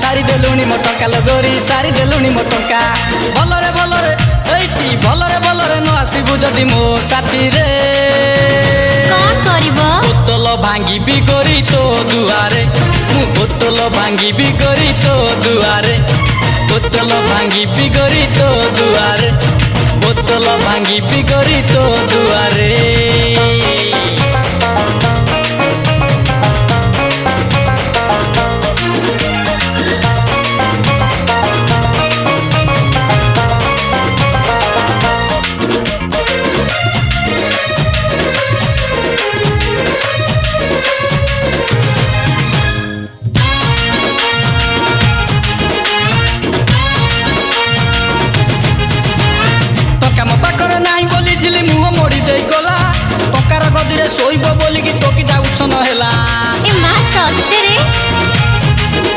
सारी देलुणी मो टंका लगोरी सारी देलुणी मो टंका भलरे एइटी भलरे न आसीबु जदि मो साथी रे कौन करिबो बोतल भांगी भी करी तो दुआरे मु बोतल भांगी भी करी तो दुआरे बोतल भांगी भी करी तो दुआरे बोतल भांगी भी करी तो दुआरे नाई बोली झिली मुह मोड़ी दे गला टंकार गदिरे सोइब बोली कि टोकी जाउछ न हेला ए मा सत्य रे